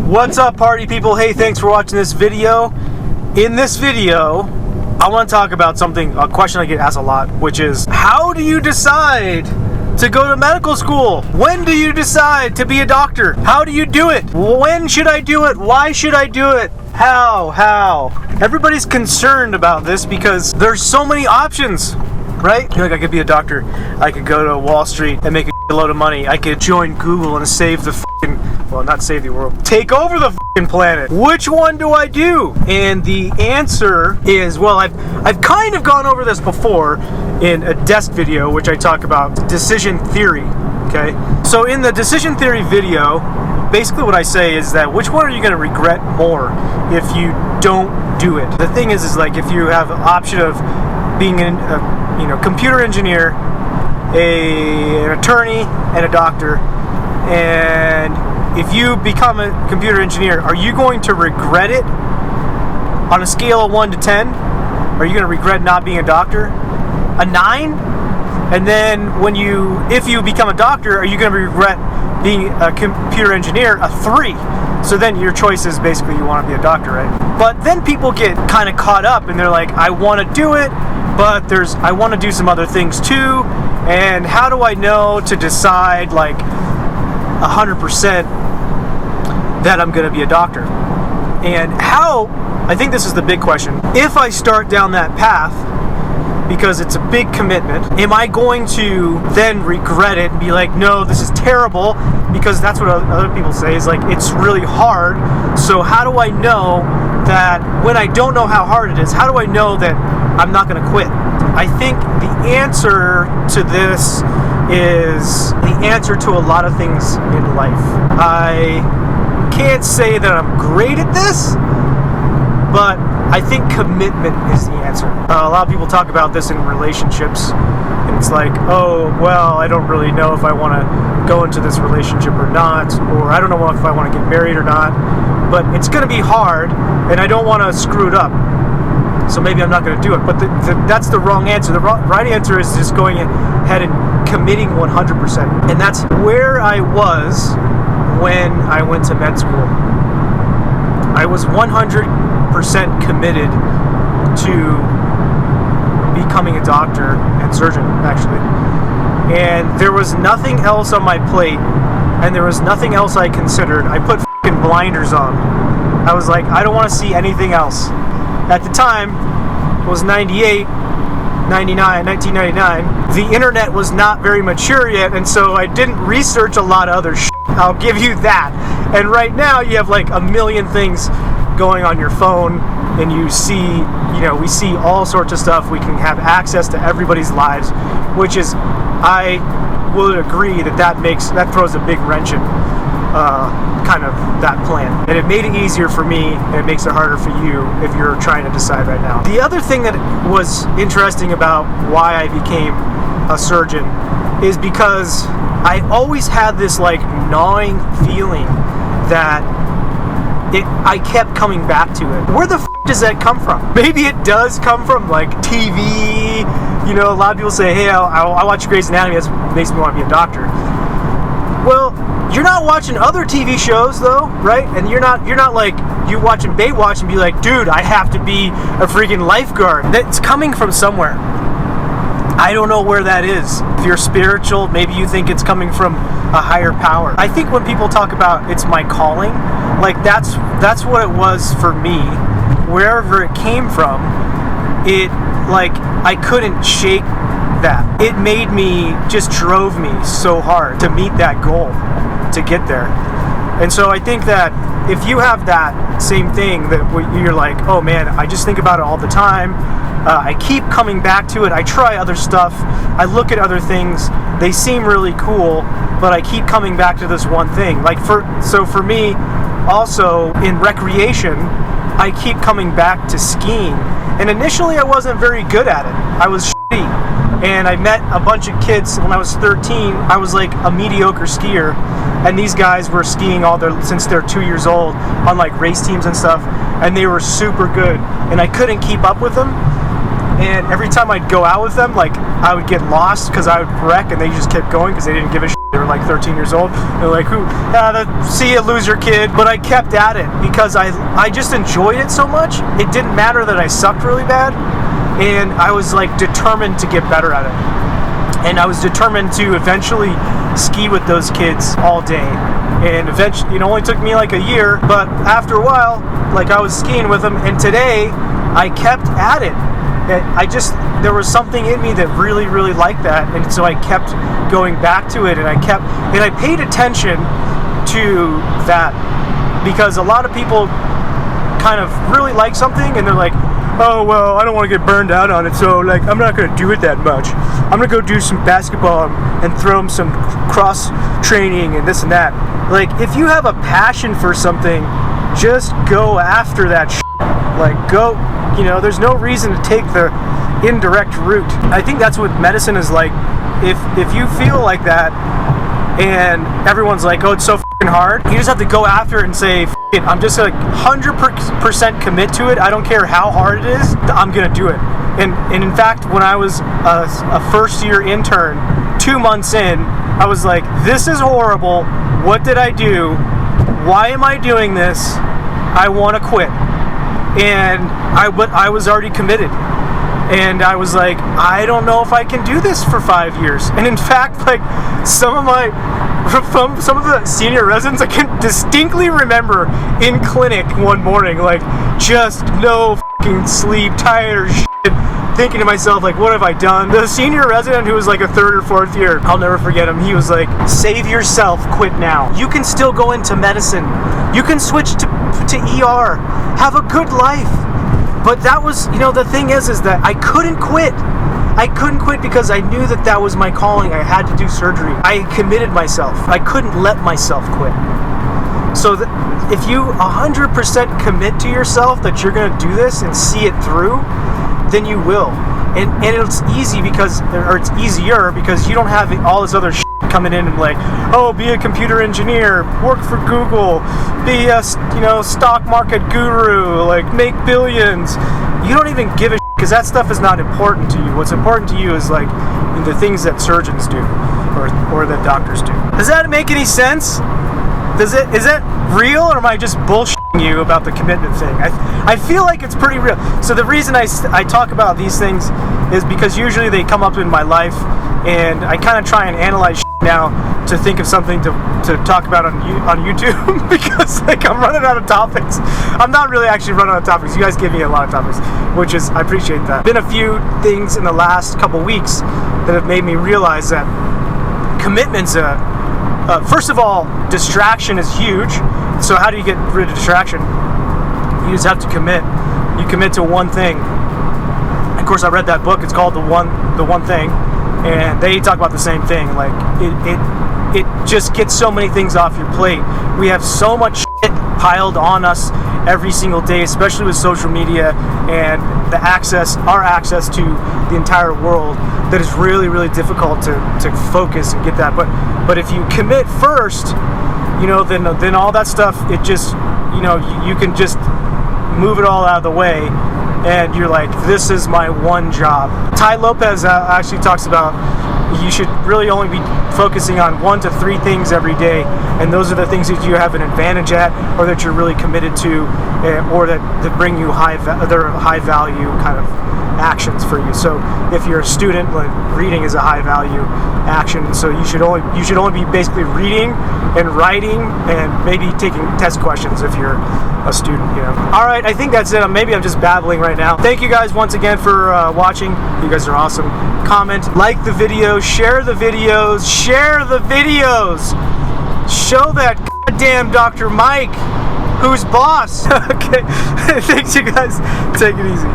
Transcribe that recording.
What's up, party people? Hey, thanks for watching this video. In this video, I want to talk about a question I get asked a lot, which is, how do you decide to go to medical school? When do you decide to be a doctor? How do you do it? When should I do it? Why should I do it? How? Everybody's concerned about this because there's so many options, right? Like, I could be a doctor. I could go to Wall Street and make a load of money. I could join Google and save the not save the world, take over the planet. Which one do I do? And the answer is, well, I've kind of gone over this before in a desk video, which I talk about decision theory, okay? So in the decision theory video, basically what I say is that which one are you going to regret more if you don't do it? The thing is like, if you have an option of being a computer engineer, an attorney, and a doctor, and if you become a computer engineer, are you going to regret it on a scale of 1 to 10? Are you going to regret not being a doctor? A 9? And then if you become a doctor, are you going to regret being a computer engineer? A 3. So then your choice is basically you want to be a doctor, right? But then people get kind of caught up and they're like, I want to do it, but I want to do some other things too. And how do I know to decide like 100% that I'm going to be a doctor? And I think this is the big question. If I start down that path, because it's a big commitment, am I going to then regret it and be like, no, this is terrible? Because that's what other people say, is like, it's really hard. So how do I know that when I don't know how hard it is, how do I know that I'm not going to quit? I think the answer to this is the answer to a lot of things in life. I can't say that I'm great at this, but I think commitment is the answer. A lot of people talk about this in relationships, and it's like, oh, well, I don't really know if I want to go into this relationship or not, or I don't know if I want to get married or not, but it's going to be hard, and I don't want to screw it up, so maybe I'm not going to do it. But that's the wrong answer. The right answer is just going ahead and committing 100%, and that's where I was when I went to med school. I was 100% committed to becoming a doctor and surgeon, actually. And there was nothing else on my plate, and there was nothing else I considered. I put f***ing blinders on. I was like, I don't want to see anything else. At the time, it was 1999. The internet was not very mature yet, and so I didn't research a lot of other shit. I'll give you that. And right now, you have like a million things going on your phone, and we see all sorts of stuff. We can have access to everybody's lives, which is, I would agree that throws a big wrench in kind of that plan. And it made it easier for me, and it makes it harder for you if you're trying to decide right now. The other thing that was interesting about why I became a surgeon is because I always had this like gnawing feeling that I kept coming back to it. Where the does that come from? Maybe it does come from like TV. A lot of people say, hey, I watch Grey's Anatomy, that makes me want to be a doctor. Well, you're not watching other TV shows though, right? And you're not like, you watching Baywatch and be like, dude, I have to be a freaking lifeguard. That's coming from somewhere. I don't know where that is. If you're spiritual, maybe you think it's coming from a higher power. I think when people talk about it's my calling, like that's what it was for me. Wherever it came from, I couldn't shake that. It made me, just drove me so hard to meet that goal, to get there. And so I think that if you have that same thing, that you're like, oh man, I just think about it all the time. I keep coming back to it. I try other stuff. I look at other things. They seem really cool, but I keep coming back to this one thing. So for me, also in recreation, I keep coming back to skiing. And initially I wasn't very good at it. I was shitty. And I met a bunch of kids when I was 13. I was like a mediocre skier. And these guys were skiing since they're 2 years old on like race teams and stuff. And they were super good. And I couldn't keep up with them. And every time I'd go out with them, like, I would get lost because I would wreck, and they just kept going because they didn't give a shit. They were like 13 years old. They're like, see you, loser kid. But I kept at it because I just enjoyed it so much. It didn't matter that I sucked really bad, and I was like determined to get better at it. And I was determined to eventually ski with those kids all day. And eventually, it only took me like a year, but after a while, like I was skiing with them, and today I kept at it. There was something in me that really, really liked that, and so I kept going back to it, and I paid attention to that, because a lot of people kind of really like something, and they're like, oh, well, I don't want to get burned out on it, so like I'm not going to do it that much. I'm going to go do some basketball and throw some cross training and this and that. Like, if you have a passion for something, just go after that shit. Like, go, there's no reason to take the indirect route. I think that's what medicine is like. If you feel like that and everyone's like, oh, it's so fucking hard, you just have to go after it and say, F it, I'm just like 100% commit to it. I don't care how hard it is, I'm gonna do it. And in fact, when I was a first year intern, 2 months in, I was like, this is horrible. What did I do? Why am I doing this? I want to quit. And I was already committed. And I was like, I don't know if I can do this for 5 years. And in fact, like some of the senior residents, I can distinctly remember in clinic one morning, like just no fucking sleep, tired as shit, thinking to myself, like, what have I done? The senior resident who was like a third or fourth year, I'll never forget him. He was like, save yourself, quit now. You can still go into medicine. You can switch to ER. Have a good life. But that was, the thing is that I couldn't quit. I couldn't quit because I knew that was my calling. I had to do surgery. I committed myself. I couldn't let myself quit. So if you 100% commit to yourself that you're going to do this and see it through, then you will. And it's easy it's easier because you don't have all this other shit coming in and like, oh, be a computer engineer, work for Google, be a stock market guru, like make billions. You don't even give a shit because that stuff is not important to you. What's important to you is like the things that surgeons do or that doctors do. Does that make any sense? Is that real, or am I just bullshitting you about the commitment thing? I feel like it's pretty real. So the reason I talk about these things is because usually they come up in my life, and I kind of try and analyze now to think of something to talk about on YouTube because like I'm running out of topics. I'm not really actually running out of topics. You guys give me a lot of topics, which is, I appreciate that. Been a few things in the last couple weeks that have made me realize that commitment's first of all, distraction is huge. So how do you get rid of distraction? You just have to commit. You commit to one thing. Of course, I read that book. It's called The One Thing, and they talk about the same thing. Like it just gets so many things off your plate. We have so much shit piled on us every single day, especially with social media and our access to the entire world, that is really, really difficult to focus and get that. But if you commit first, then all that stuff, it just, you can just move it all out of the way, and you're like, this is my one job. Tai Lopez actually talks about you should really only be focusing on 1 to 3 things every day, and those are the things that you have an advantage at, or that you're really committed to, or that bring you high value kind of actions for you. So if you're a student, like reading is a high value action, so you should only be basically reading and writing and maybe taking test questions if you're a student. Alright, I think that's it. Maybe I'm just babbling right now. Thank you guys once again for watching. You guys are awesome. Comment, like the video, share the videos, show that goddamn Dr. Mike who's boss. Okay, thanks you guys. Take it easy.